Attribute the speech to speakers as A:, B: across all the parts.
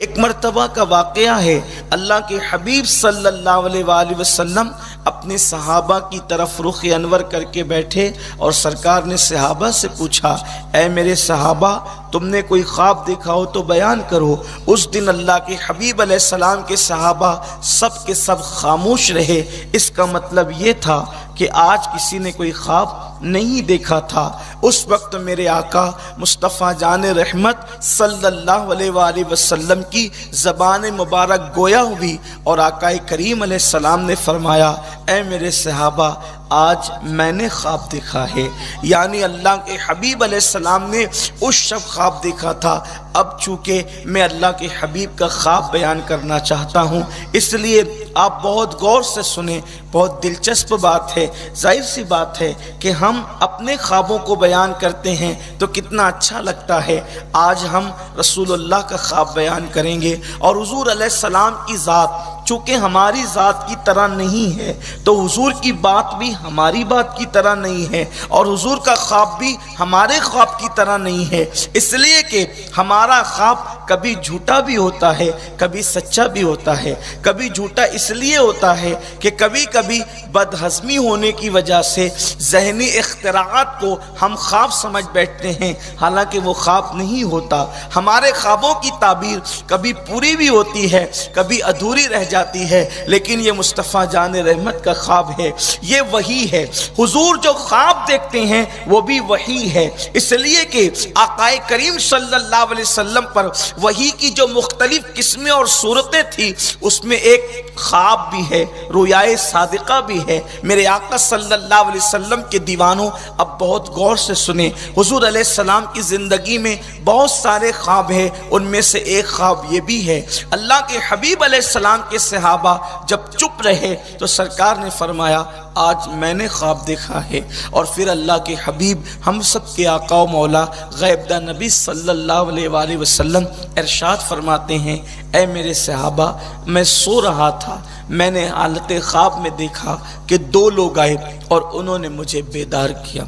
A: ایک مرتبہ کا واقعہ ہے، اللہ کے حبیب صلی اللہ علیہ وآلہ وسلم اپنے صحابہ کی طرف رخ انور کر کے بیٹھے اور سرکار نے صحابہ سے پوچھا، اے میرے صحابہ تم نے کوئی خواب دیکھا ہو تو بیان کرو۔ اس دن اللہ کے حبیب علیہ السلام کے صحابہ سب کے سب خاموش رہے۔ اس کا مطلب یہ تھا کہ آج کسی نے کوئی خواب نہیں دیکھا تھا۔ اس وقت میرے آقا مصطفیٰ جان رحمت صلی اللہ علیہ وآلہ وسلم کی زبان مبارک گویا ہوئی اور آقا کریم علیہ السلام نے فرمایا، اے میرے صحابہ آج میں نے خواب دیکھا ہے۔ یعنی اللہ کے حبیب علیہ السلام نے اس شب خواب دیکھا تھا۔ اب چونکہ میں اللہ کے حبیب کا خواب بیان کرنا چاہتا ہوں، اس لیے آپ بہت غور سے سنیں، بہت دلچسپ بات ہے۔ ظاہر سی بات ہے کہ ہم اپنے خوابوں کو بیان کرتے ہیں تو کتنا اچھا لگتا ہے۔ آج ہم رسول اللہ کا خواب بیان کریں گے اور حضور علیہ السلام کی ذات چونکہ ہماری ذات کی طرح نہیں ہے تو حضور کی بات بھی ہماری بات کی طرح نہیں ہے اور حضور کا خواب بھی ہمارے خواب کی طرح نہیں ہے، اس لیے کہ ہمارا خواب کبھی جھوٹا بھی ہوتا ہے، کبھی سچا بھی ہوتا ہے۔ کبھی جھوٹا اس لیے ہوتا ہے کہ کبھی کبھی بد ہضمی ہونے کی وجہ سے ذہنی اختراعات کو ہم خواب سمجھ بیٹھتے ہیں، حالانکہ وہ خواب نہیں ہوتا۔ ہمارے خوابوں کی تعبیر کبھی پوری بھی ہوتی ہے، کبھی ادھوری رہ جاتی ہے، لیکن یہ مصطفیٰ جان رحمت کا خواب ہے، یہ وحی ہے۔ حضور جو خواب دیکھتے ہیں وہ بھی وحی ہے، اس لیے کہ آقا کریم صلی اللہ علیہ وسلم پر وحی کی جو مختلف قسمیں اور صورتیں تھی اس میں ایک خواب بھی ہے، رویائے صادقہ بھی ہے۔ میرے آقا صلی اللہ علیہ وسلم کے دیوانوں اب بہت غور سے سنیں، حضور علیہ السلام کی زندگی میں بہت سارے خواب ہیں، ان میں سے ایک خواب یہ بھی ہے۔ اللہ کے حبیب علیہ السلام کے صحابہ جب چپ رہے تو سرکار نے فرمایا، آج میں نے خواب دیکھا ہے۔ اور پھر اللہ کے حبیب ہم سب کے آقا و مولا غیب داں نبی صلی اللہ علیہ وآلہ وسلم ارشاد فرماتے ہیں، اے میرے صحابہ میں سو رہا تھا، میں نے حالت خواب میں دیکھا کہ دو لوگ آئے اور انہوں نے مجھے بیدار کیا،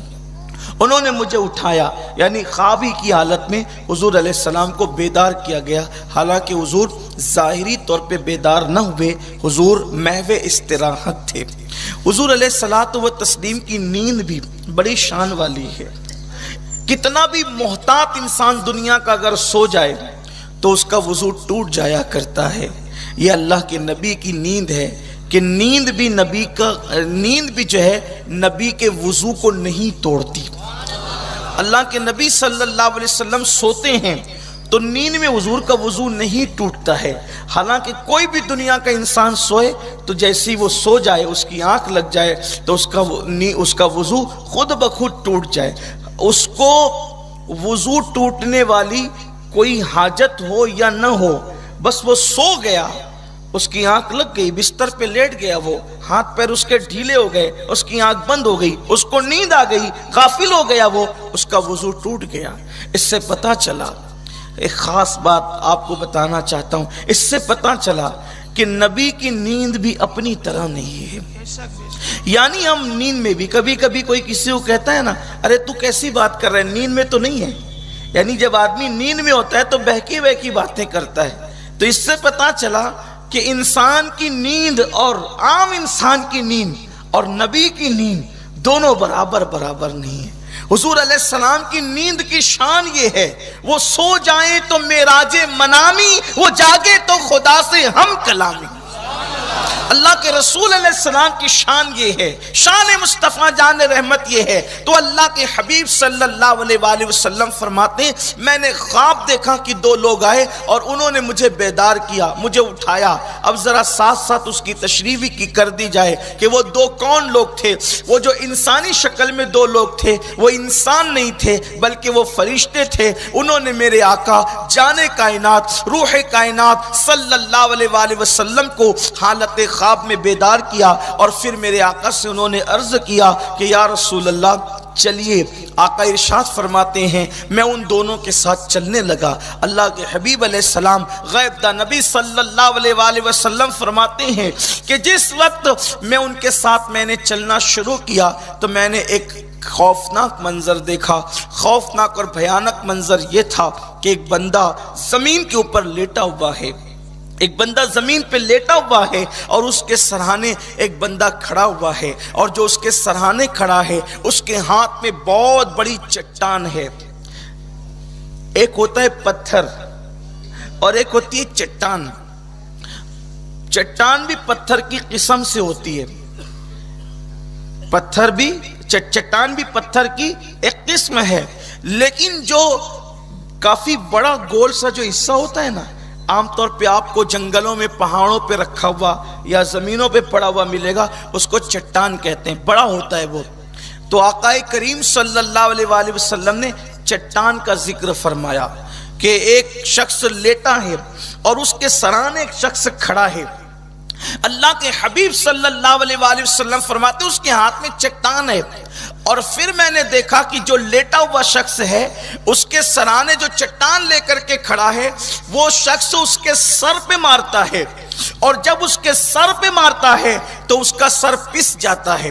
A: انہوں نے مجھے اٹھایا۔ یعنی خوابی کی حالت میں حضور علیہ السلام کو بیدار کیا گیا، حالانکہ حضور ظاہری طور پہ بیدار نہ ہوئے، حضور محو استراحت تھے۔ حضور علیہ الصلوۃ والتسلیم کی نیند بھی بڑی شان والی ہے۔ کتنا بھی محتاط انسان دنیا کا اگر سو جائے تو اس کا وضو ٹوٹ جایا کرتا ہے۔ یہ اللہ کے نبی کی نیند ہے کہ نیند بھی جو ہے نبی کے وضو کو نہیں توڑتی۔ اللہ کے نبی صلی اللہ علیہ وسلم سوتے ہیں تو نیند میں حضور کا وضو نہیں ٹوٹتا ہے، حالانکہ کوئی بھی دنیا کا انسان سوئے تو جیسے ہی وہ سو جائے اس کی آنکھ لگ جائے تو اس کا وضو خود بخود ٹوٹ جائے۔ اس کو وضو ٹوٹنے والی کوئی حاجت ہو یا نہ ہو، بس وہ سو گیا، اس کی آنکھ لگ گئی، بستر پہ لیٹ گیا، وہ ہاتھ پیر اس کے ڈھیلے ہو گئے، اس کی آنکھ بند ہو گئی، اس کو نیند آ گئی، غافل ہو گیا، وہ اس کا وضو ٹوٹ گیا۔ اس سے پتہ چلا، ایک خاص بات آپ کو بتانا چاہتا ہوں، اس سے پتہ چلا کہ نبی کی نیند بھی اپنی طرح نہیں ہے۔ یعنی ہم نیند میں بھی کبھی کبھی کوئی کسی کو کہتا ہے نا، ارے تو کیسی بات کر رہے ہیں، نیند میں تو نہیں ہے۔ یعنی جب آدمی نیند میں ہوتا ہے تو بہکی بہکی باتیں کرتا ہے۔ تو اس سے پتہ چلا کہ انسان کی نیند اور عام انسان کی نیند اور نبی کی نیند دونوں برابر نہیں ہے۔ حضور علیہ السلام کی نیند کی شان یہ ہے، وہ سو جائیں تو معراج منامی، وہ جاگے تو خدا سے ہم کلامی۔ اللہ کے رسول علیہ السلام کی شان یہ ہے، شان مصطفیٰ جان رحمت یہ ہے۔ تو اللہ کے حبیب صلی اللہ علیہ وآلہ وسلم فرماتے ہیں، میں نے خواب دیکھا کہ دو لوگ آئے اور انہوں نے مجھے بیدار کیا، مجھے اٹھایا۔ اب ذرا ساتھ ساتھ اس کی تشریح کی کر دی جائے کہ وہ دو کون لوگ تھے۔ وہ جو انسانی شکل میں دو لوگ تھے وہ انسان نہیں تھے بلکہ وہ فرشتے تھے۔ انہوں نے میرے آقا جان کائنات روح کائنات صلی اللہ علیہ وآلہ وسلم کو حالت خواب میں بیدار کیا اور پھر میرے آقا سے انہوں نے عرض کیا کہ یا رسول اللہ چلیے۔ آقا ارشاد فرماتے ہیں میں ان دونوں کے ساتھ چلنے لگا۔ اللہ کے حبیب علیہ السلام غیب دا نبی صلی اللہ علیہ وآلہ وسلم فرماتے ہیں کہ جس وقت میں ان کے ساتھ میں نے چلنا شروع کیا تو میں نے ایک خوفناک منظر دیکھا۔ خوفناک اور بھیانک منظر یہ تھا کہ ایک بندہ زمین کے اوپر لیٹا ہوا ہے، ایک بندہ زمین پہ لیٹا ہوا ہے اور اس کے سرہانے ایک بندہ کھڑا ہوا ہے، اور جو اس کے سرہانے کھڑا ہے اس کے ہاتھ میں بہت بڑی چٹان ہے۔ ایک ہوتا ہے پتھر اور ایک ہوتی ہے چٹان۔ چٹان بھی پتھر کی قسم سے ہوتی ہے، پتھر بھی چٹان بھی پتھر کی ایک قسم ہے، لیکن جو کافی بڑا گول سا جو حصہ ہوتا ہے نا، عام طور پہ آپ کو جنگلوں میں پہاڑوں پہ رکھا ہوا یا زمینوں پہ پڑا ہوا ملے گا، اس کو چٹان کہتے ہیں، بڑا ہوتا ہے وہ۔ تو آقا کریم صلی اللہ علیہ وآلہ وسلم نے چٹان کا ذکر فرمایا کہ ایک شخص لیٹا ہے اور اس کے سرانے ایک شخص کھڑا ہے۔ اللہ کے حبیب صلی اللہ علیہ وآلہ وسلم فرماتے اس کے ہاتھ میں چٹان ہے، اور پھر میں نے دیکھا کہ جو لیٹا ہوا شخص ہے اس کے سرانے جو چٹان لے کر کے کھڑا ہے وہ شخص اس کے سر پہ مارتا ہے، اور جب اس کے سر پہ مارتا ہے تو اس کا سر پس جاتا ہے۔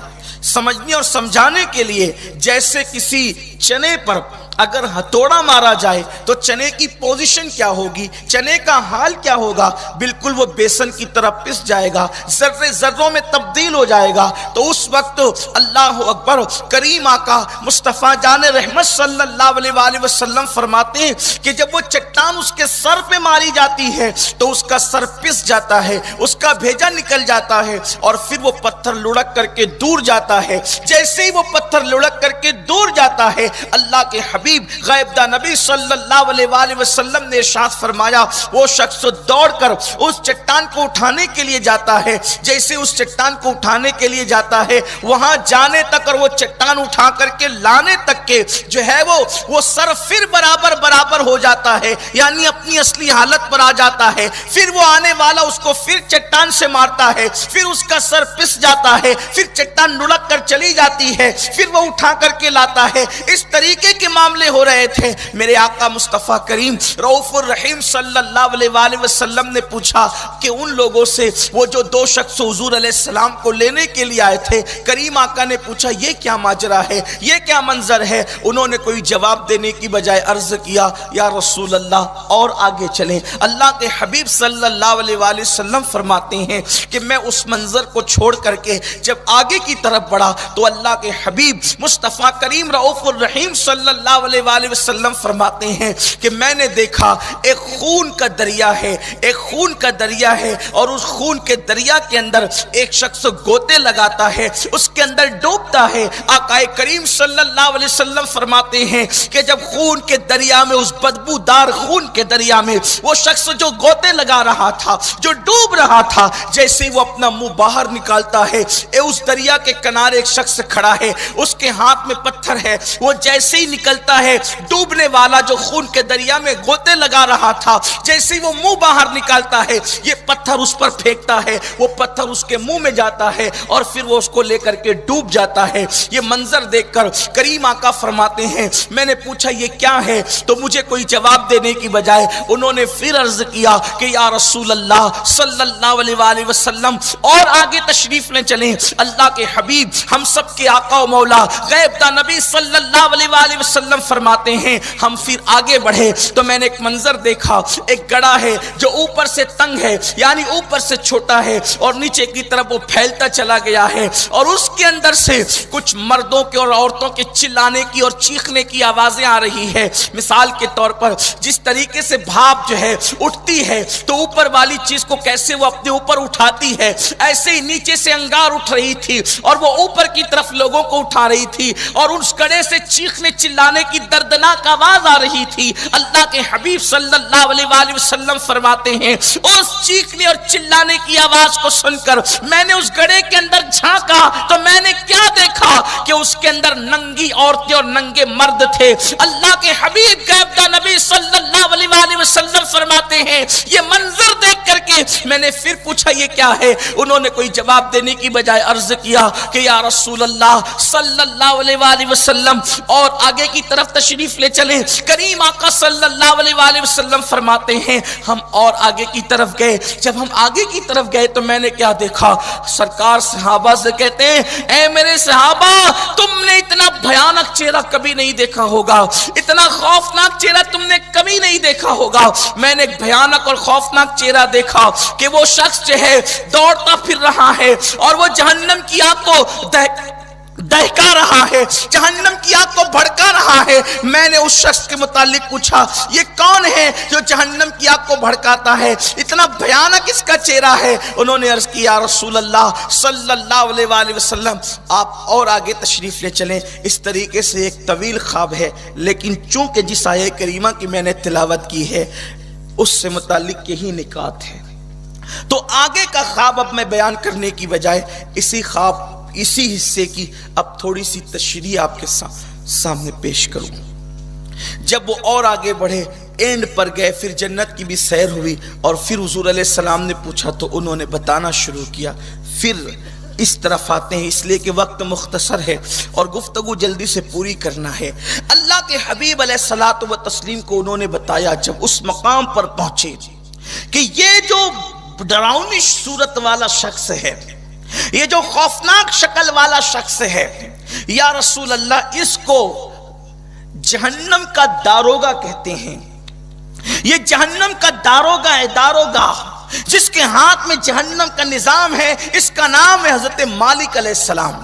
A: سمجھنے اور سمجھانے کے لیے جیسے کسی چنے پر اگر ہتھوڑا مارا جائے تو چنے کی پوزیشن کیا ہوگی، چنے کا حال کیا ہوگا، بالکل وہ بیسن کی طرح پس جائے گا، ذرے ذروں میں تبدیل ہو جائے گا۔ تو اس وقت اللہ اکبر کریم آقا مصطفیٰ جان رحمت صلی اللہ علیہ وآلہ وسلم فرماتے ہیں کہ جب وہ چٹان اس کے سر پہ ماری جاتی ہے تو اس کا سر پس جاتا ہے، اس کا بھیجا نکل جاتا ہے، اور پھر وہ پتھر لڑک کر کے دور جاتا ہے۔ جیسے ہی وہ پتھر لڑک کر کے دور جاتا ہے، اللہ کے حبیب غیب دا نبی صلی اللہ علیہ وآلہ وسلم نے ارشاد فرمایا وہ شخص دوڑ کر اس چٹان کو اٹھانے کے لیے جاتا ہے۔ جیسے اس چٹان کو اٹھانے کے لیے جاتا ہے، وہاں جانے تک اور وہ چٹان اٹھا کر کے لانے تک کے جو ہے وہ سر پھر برابر ہو جاتا ہے، یعنی اپنی اصلی حالت پر آ جاتا ہے۔ پھر وہ آنے والا اس کو پھر چٹان سے مارتا ہے، پھر اس کا سر پس جاتا ہے، پھر چٹان لڑک کر چلی جاتی ہے، پھر وہ اٹھا کر کے لاتا ہے۔ اس طریقے کے معاملے ہو رہے تھے۔ میرے آقا مصطفیٰ کریم رؤوف الرحیم صلی اللہ علیہ وآلہ وسلم نے پوچھا کہ ان لوگوں سے وہ جو دو شخص حضور علیہ السلام کو لینے کے لیے آئے تھے، کریم آقا نے پوچھا یہ کیا ماجرا ہے، یہ کیا منظر ہے؟ انہوں نے کوئی جواب دینے کی بجائے عرض کیا یا رسول اللہ اور آگے چلیں۔ اللہ کے حبیب صلی اللہ علیہ وآلہ وسلم فرماتے ہیں کہ میں اس منظر کو چھوڑ کر کے جب آگے کی طرف بڑھا تو اللہ کے حبیب مصطفیٰ کریم رؤوف الرحیم صلی اللہ علیہ وآلہ وسلم فرماتے ہیں کہ میں نے دیکھا ایک خون کا دریا ہے، ایک خون کا دریا ہے، اور اس خون کے دریا کے اندر ایک شخص گوتے لگاتا ہے، اس کے اندر ڈوبتا ہے۔ آقا کریم صلی اللہ علیہ وسلم فرماتے ہیں کہ جب خون کے دریا میں، اس بدبودار خون کے دریا میں وہ شخص جو گوتے لگا رہا تھا، جو ڈوب رہا تھا، جیسے ہی وہ اپنا منہ باہر نکالتا ہے، اس دریا کے کنارے ایک شخص کھڑا ہے، اس کے ہاتھ میں پتھر ہے، وہ جیسے ہی نکلتا ہے ڈوبنے والا جو خون کے دریا میں گوتے لگا رہا تھا، جیسے ہی وہ منہ باہر نکالتا ہے یہ پتھر اس پر پھینکتا ہے، وہ پتھر اس کے منہ میں جاتا ہے اور پھر وہ اس کو لے کر کے ڈوب جاتا ہے۔ یہ منظر دیکھ کر کریم آقا فرماتے ہیں میں نے پوچھا یہ کیا ہے، تو مجھے کوئی جواب دینے کی بجائے انہوں نے پھر عرض کیا کہ یا رسول اللہ صلی اللہ علیہ وآلہ وسلم اور آگے تشریف لے چلیں۔ اللہ کے حبیب ہم سب کے آقا و مولا غیب دا نبی صلی اللہ علیہ وآلہ وسلم فرماتے ہیں ہم پھر آگے بڑھے تو میں نے ایک منظر دیکھا، ایک گڑھا ہے جو اوپر سے تنگ ہے، یعنی اوپر سے چھوٹا ہے اور نیچے کی طرف وہ پھیلتا چلا گیا ہے، اور اس کے اندر سے کچھ مردوں کے اور عورتوں کے چلانے کی اور چیخنے کی آوازیں آ رہی ہے۔ مثال کے طور پر جس طریقے سے بھاپ جو ہے اٹھتی ہے تو اوپر والی چیز کو کیسے وہ اپنے اوپر اٹھاتی ہے، ایسے ہی نیچے سے انگار اٹھ رہی تھی اور وہ اوپر کی طرف لوگوں کو اٹھا رہی تھی، اور اس گڑھے سے چیخنے چلانے کی دردناک آواز آ رہی تھی۔ اللہ کے حبیب صلی اللہ علیہ وآلہ وسلم فرماتے ہیں اس چیخنے اور چلانے کی آواز کو سن کر میں نے اس گڑھے کے اندر جھانکا تو میں نے کیا دیکھا کہ اس کے اندر ننگی عورتیں اور ننگے مرد تھے۔ اللہ کے حبیب غیب دا نبی صلی اللہ علیہ وآلہ وسلم فرماتے ہیں یہ منظر دیکھ کر کے لگے. میں نے پھر پوچھا یہ کیا ہے؟ انہوں نے کوئی جواب دینے کی بجائے عرض کیا کہ یا رسول اللہ صلی اللہ علیہ وآلہ وسلم اور آگے کی طرف تشریف لے چلیں. کریم آقا صلی اللہ علیہ وآلہ وسلم فرماتے ہیں ہم اور آگے کی طرف گئے. جب ہم آگے کی طرف گئے تو میں نے کیا دیکھا؟ سرکار صحابہ سے کہتے ہیں اے میرے صحابہ تم نے اتنا بھیانک چہرہ کبھی نہیں دیکھا ہوگا, اتنا خوفناک چہرہ تم نے کبھی نہیں دیکھا ہوگا. میں نے ایک بھیانک اور خوفناک چہرہ دیکھا کہ وہ شخص جو ہے دوڑتا پھر رہا ہے اور وہ جہنم کی آگ کو دہکا رہا ہے, جہنم کی آگ کو بھڑکا رہا ہے. میں نے اس شخص کے متعلق پوچھا یہ کون ہے جو جہنم کی آگ کو بھڑکاتا ہے, اتنا بھیانک اس کا چہرہ ہے؟ انہوں نے عرض کیا رسول اللہ صلی اللہ علیہ وآلہ وسلم آپ اور آگے تشریف لے چلیں. اس طریقے سے ایک طویل خواب ہے, لیکن چونکہ جس آیہ کریمہ کی میں نے تلاوت کی ہے اس سے متعلق یہی نکات ہے, تو آگے کا خواب اب میں بیان کرنے کی بجائے اسی حصے کی اب تھوڑی سی تشریح آپ کے سامنے پیش کروں. جب وہ اور آگے بڑھے اینڈ پر گئے, پھر جنت کی بھی سیر ہوئی اور پھر حضور علیہ السلام نے پوچھا تو انہوں نے بتانا شروع کیا. پھر اس طرف آتے ہیں اس لیے کہ وقت مختصر ہے اور گفتگو جلدی سے پوری کرنا ہے. اللہ کے حبیب علیہ الصلوۃ والتسلیم کو انہوں نے بتایا جب اس مقام پر پہنچے کہ یہ جو ڈراؤنی صورت والا شخص ہے, یہ جو خوفناک شکل والا شخص ہے, یا رسول اللہ اس کو جہنم کا داروگا کہتے ہیں. یہ جہنم کا داروگا ہے, داروگا جس کے ہاتھ میں جہنم کا نظام ہے, اس کا نام ہے حضرت مالک علیہ السلام.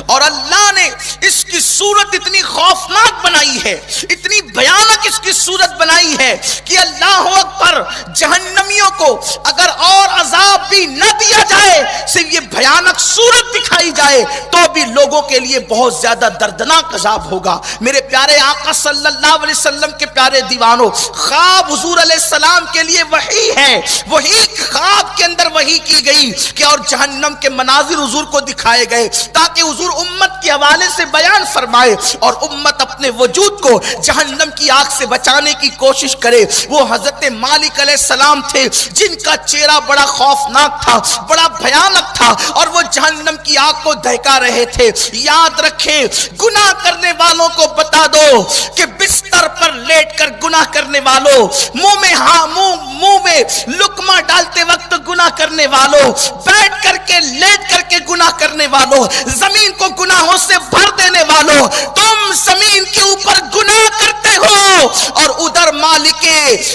A: اور اللہ نے اس کی صورت اتنی خوفناک بنائی ہے, اتنی بھیانک اس کی صورت بنائی ہے کہ اللہ اکبر, جہنمیوں کو اگر اور عذاب بھی نہ دیا جائے, صرف یہ بھیانک صورت دکھائی جائے تو بھی لوگوں کے لیے بہت زیادہ دردناک عذاب ہوگا. میرے پیارے آقا صلی اللہ علیہ وسلم کے پیارے دیوانوں, خواب حضور علیہ السلام کے لیے وحی ہے, وہی خواب کے اندر وحی کی گئی کہ اور جہنم کے مناظر حضور کو دکھائے گئے تاکہ حضور امت کے حوالے سے بیان فرمائے اور امت اپنے وجود کو جہنم کی آگ سے بچانے کی کوشش کرے. وہ حضرت مالک علیہ السلام تھے جن کا چہرہ بڑا خوفناک تھا, بڑا بھیانک تھا, اور وہ جہنم کی آگ کو دہکا رہے تھے. یاد رکھیں, گناہ کرنے والوں کو بتا دو کہ بستر پر لیٹ کر گناہ کرنے والوں, منہ میں لقمہ ڈالتے وقت گناہ کرنے والوں, بیٹھ کر کے لیٹ کر کے گناہ کرنے والوں, زمین کو گناہوں سے بھر دینے والوں, تم زمین کے اوپر گناہ کرتے ہو اور ادھر مالک,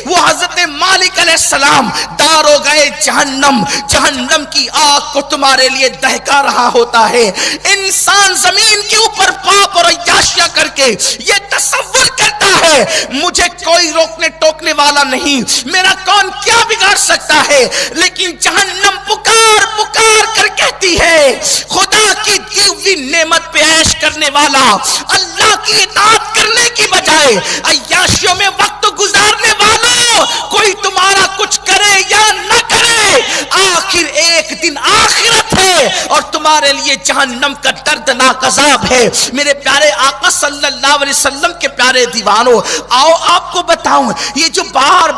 A: وہ حضرت مالک علیہ السلام داروغے جہنم کی آگ کو تمہارے لیے دہکا رہا ہوتا ہے. انسان زمین کے اوپر پاپ اور عیاشیاں کر کے یہ تصور کرتا ہے مجھے کوئی روکنے ٹوکنے والا نہیں, میرا کون کیا بگاڑ سکتا ہے, لیکن جہنم پکار کر کہتی ہے خدا کی دی ہوئی نعمت پہ عیش کرنے والا, اللہ کی اطاعت کرنے کی بجائے عیاشیوں میں وقت گزارنے والوں, کوئی تمہارا کچھ کرے یا نہ کرے, آخر ایک دن آخرت ہے اور تمہارے لیے جہنم کا دردناک عذاب ہے. میرے پیارے آقا صلی اللہ علیہ وسلم کے پیارے دیوانوں, آؤ آپ کو بتاؤں, یہ جو بار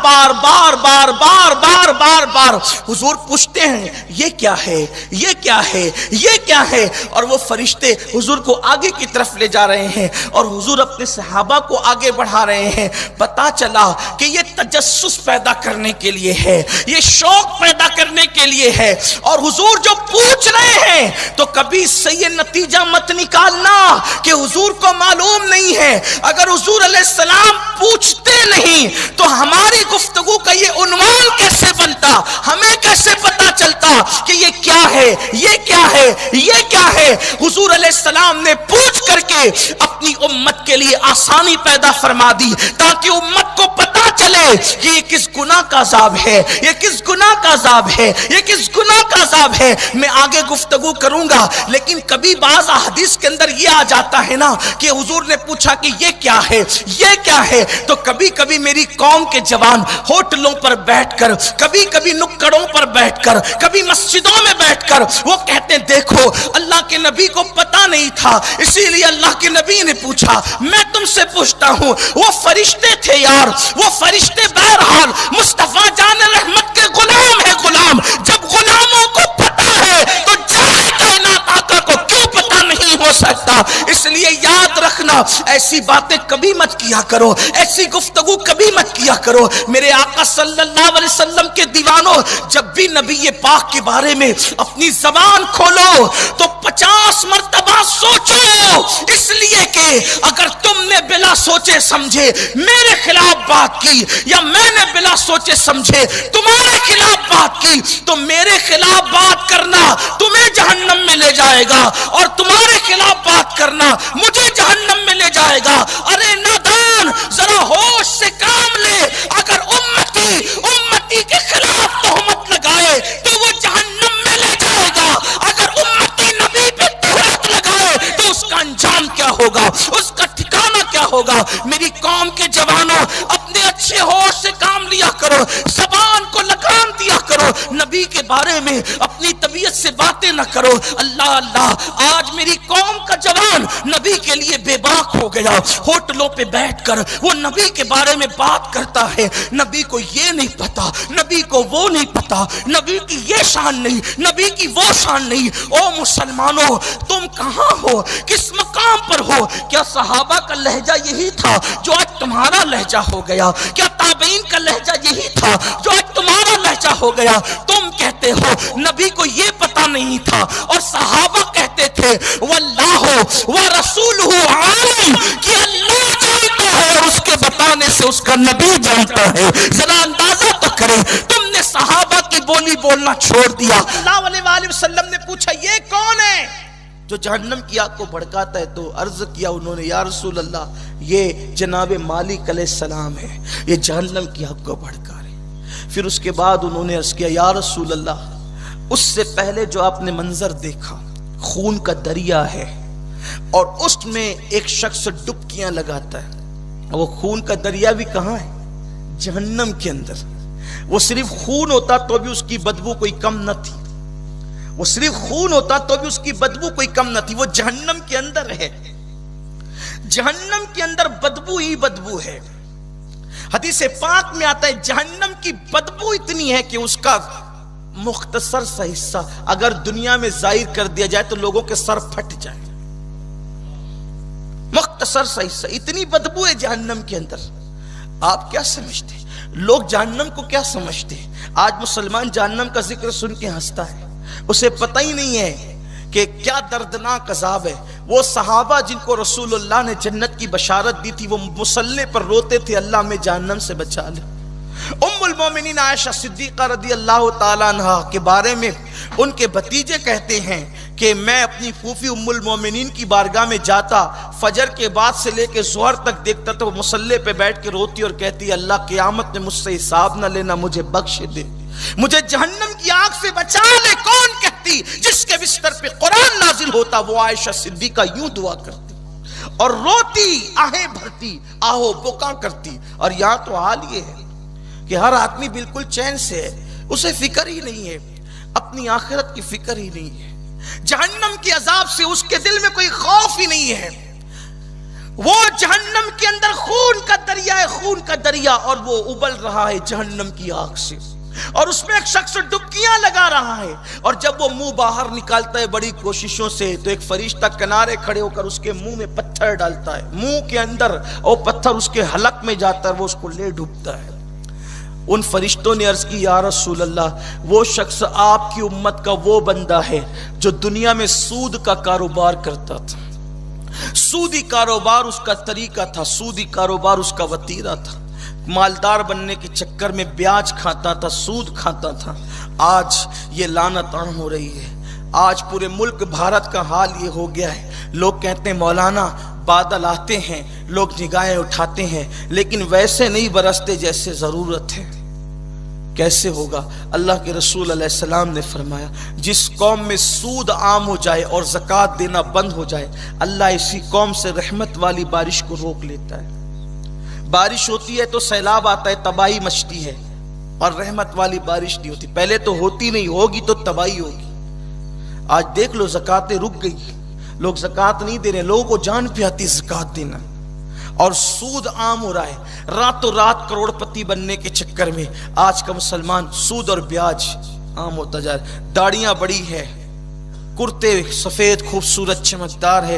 A: بار حضور پوچھتے ہیں یہ کیا ہے, یہ کیا ہے, یہ کیا ہے, اور وہ فرشتے حضور کو آگے کی طرف لے جا رہے ہیں اور حضور اپنے صحابہ کو آگے بڑھا رہے ہیں. پتا چلا کہ یہ تجسس پیدا کرنے کے لیے ہے, یہ شوق پیدا کرنے کے لیے ہے, اور حضور جو پوچھ رہے ہیں تو کبھی سے یہ نتیجہ مت نکالنا کہ حضور کو معلوم نہیں ہے. اگر حضور علیہ السلام پوچھتے نہیں تو ہماری گفتگو کا یہ عنوان کیسے بنتا, ہمیں کیسے پتا چلتا کہ یہ کیا ہے, یہ کیا ہے, یہ کیا ہے. حضور علیہ السلام نے پوچھ کر کے اپنی امت کے لیے آسانی پیدا فرما دی تاکہ امت کو پتا چلے کہ یہ کس گناہ کا عذاب ہے, یہ کس گناہ کا عذاب ہے, یہ کس گناہ کا عذاب ہے. میں آگے گفتگو کروں گا, لیکن کبھی بعض احادیث کے اندر یہ آ جاتا ہے نا کہ حضور نے پوچھا کہ یہ کیا ہے, یہ کیا ہے, تو کبھی کبھی میری قوم کے جوان ہوٹلوں پر بیٹھ کر, کبھی کبھی نکڑوں پر بیٹھ کر, کبھی مسجدوں میں بیٹھ کر وہ کہتے ہیں دیکھو اللہ کے نبی کو پتا نہیں تھا اسی لیے اللہ کے نبی نے پوچھا. میں تم سے پوچھتا ہوں, وہ فرشتے تھے یار, وہ فرشتے بہرحال مصطفیٰ جان رحمت کے غلام ہے, غلام. ایسی باتیں کبھی مت کیا کرو، ایسی گفتگو کبھی مت کیا کرو۔ میرے آقا صلی اللہ علیہ وسلم کے دیوانوں، جب بھی نبی پاک کے بارے میں اپنی زبان کھولو تو 50 مرتبہ سوچو، اس لیے کہ اگر تم نے بلا سوچے سمجھے میرے خلاف بات کی، یا میں نے بلا سوچے سمجھے تمہارے خلاف بات کی، تو میرے خلاف بات کرنا تمہیں جہنم میں لے جائے گا، اور تمہارے خلاف بات کرنا مجھے جہنم میں لے جائے گا۔ ارے نادان، ذرا ہوش سے کام لے، اگر امتی کے خلاف تہمت لگائے تو وہ جہنم میں لے جائے گا، اگر امتی نبی پہ تہمت لگائے تو اس کا انجام کیا ہوگا، اس کا ٹھکانہ کیا ہوگا۔ میری قوم کے جوانوں، اپنے اچھے ہوش سے کام لیا کرو، زبان کو لگام دیا کرو، نبی کے بارے میں اپنی طبیعت سے باتیں نہ کرو۔ اللہ اللہ، آج میری قوم کا جوان نبی کے لیے بے باک ہو گیا، ہوٹلوں پہ بیٹھ کر وہ نبی کے بارے میں بات کرتا ہے، نبی کو یہ نہیں پتا، نبی کو وہ نہیں پتا، نبی کی یہ شان نہیں، نبی کی وہ شان نہیں۔ او مسلمانوں، تم کہاں ہو، کس مقام پر ہو؟ کیا صحابہ کا لہجہ یہی تھا جو آج تمہارا لہجہ ہو گیا؟ کیا تابعین کا لہجہ یہی تھا جو آج تمہارا لہجہ ہو گیا؟ تم کہتے ہو نبی کو یہ پتا نہیں تھا، اور صحابہ کہتے تھے واللہ ورسولہ عالم، کہ اللہ جانتا ہے اور اس کے بتانے سے اس کا نبی جانتا ہے۔ ذرا اندازہ تو کریں، تم نے صحابہ کی بولی بولنا چھوڑ دیا۔ اللہ علیہ وسلم نے پوچھا یہ کون ہے جو جہنم کی آگ کو بھڑکاتا ہے؟ تو عرض کیا انہوں نے، یا رسول اللہ، یہ جناب مالک علیہ السلام ہے، یہ جہنم کی آگ کو بھڑکا رہے۔ پھر اس کے بعد انہوں نے عرض کیا، یا رسول اللہ، اس سے پہلے جو آپ نے منظر دیکھا، خون کا دریا ہے اور اس میں ایک شخص ڈبکیاں لگاتا ہے، وہ خون کا دریا بھی کہاں ہے؟ جہنم کے اندر۔ وہ صرف خون ہوتا تو بھی اس کی بدبو کوئی کم نہ تھی، وہ صرف خون ہوتا تو بھی اس کی بدبو کوئی کم نہ تھی۔ وہ جہنم کے اندر ہے، جہنم کے اندر بدبو ہی بدبو ہے۔ حدیث پاک میں آتا ہے جہنم کی بدبو اتنی ہے کہ اس کا مختصر سا حصہ اگر دنیا میں ظاہر کر دیا جائے تو لوگوں کے سر پھٹ جائے۔ مختصر سا حصہ، اتنی بدبو ہے جہنم کے اندر۔ آپ کیا سمجھتے ہیں لوگ جہنم کو کیا سمجھتے ہیں؟ آج مسلمان جہنم کا ذکر سن کے ہنستا ہے، اسے پتہ ہی نہیں ہے کہ کیا دردناک عذاب ہے۔ وہ صحابہ جن کو رسول اللہ نے جنت کی بشارت دی تھی، وہ مصلی پر روتے تھے، اللہ میں جہنم سے بچا لے۔ ام المومنین عائشہ صدیقہ رضی اللہ تعالیٰ عنہ کے بارے میں ان کے بھتیجے کہتے ہیں کہ میں اپنی پھوپھی ام المومنین کی بارگاہ میں جاتا، فجر کے بعد سے لے کے ظہر تک دیکھتا تو وہ مصلی پہ بیٹھ کے روتی اور کہتی، اللہ قیامت میں مجھ سے حساب نہ لینا، مجھے بخش دے، مجھے جہنم کی آگ سے بچا لے۔ کون کہتی؟ جس کے بستر پہ قرآن نازل ہوتا وہ عائشہ صدیقہ یوں دعا کرتی اور روتی، آہیں بھرتی، آہو بکا کرتی۔ اور یہاں تو حال یہ ہے کہ ہر آدمی بالکل چین سے ہے، اسے فکر ہی نہیں ہے، اپنی آخرت کی فکر ہی نہیں ہے، جہنم کے عذاب سے اس کے دل میں کوئی خوف ہی نہیں ہے۔ وہ جہنم کے اندر خون کا دریا ہے، خون کا دریا، اور وہ ابل رہا ہے جہنم کی آگ سے، اور اس میں ایک شخص ڈبکیاں لگا رہا ہے، اور جب وہ منہ باہر نکالتا ہے بڑی کوششوں سے تو ایک فرشتہ کنارے کھڑے ہو کر اس کے منہ میں پتھر ڈالتا ہے، منہ کے اندر، اور پتھر اس کے حلق میں جاتا ہے، وہ اس کو لے ڈوبتا ہے۔ ان فرشتوں نے عرض کی، یا رسول اللہ، وہ شخص آپ کی امت کا وہ بندہ ہے جو دنیا میں سود کا کاروبار کرتا تھا، سودی کاروبار اس کا طریقہ تھا، سودی کاروبار اس کا وتیرہ تھا، مالدار بننے کے چکر میں بیاج کھاتا تھا، سود کھاتا تھا۔ آج یہ لعنت عام ہو رہی ہے، آج پورے ملک بھارت کا حال یہ ہو گیا ہے۔ لوگ کہتے ہیں مولانا بادل آتے ہیں، لوگ نگاہیں اٹھاتے ہیں، لیکن ویسے نہیں برستے جیسے ضرورت ہے۔ کیسے ہوگا؟ اللہ کے رسول علیہ السلام نے فرمایا، جس قوم میں سود عام ہو جائے اور زکوٰۃ دینا بند ہو جائے، اللہ اسی قوم سے رحمت والی بارش کو روک لیتا ہے۔ بارش ہوتی ہے تو سیلاب آتا ہے، تباہی مچتی ہے، اور رحمت والی بارش نہیں ہوتی۔ پہلے تو ہوتی نہیں، ہوگی تو تباہی ہوگی۔ آج دیکھ لو زکوٰتیں رک گئی، لوگ زکوٰۃ نہیں دے رہے، لوگوں کو جان پہ آتی زکوٰۃ دینا، اور سود عام ہو رہا ہے۔ راتوں رات کروڑ پتی بننے کے چکر میں آج کا مسلمان سود اور بیاج عام ہوتا جا رہا ہے۔ داڑیاں بڑی ہے، کرتے سفید خوبصورت چمکدار ہے،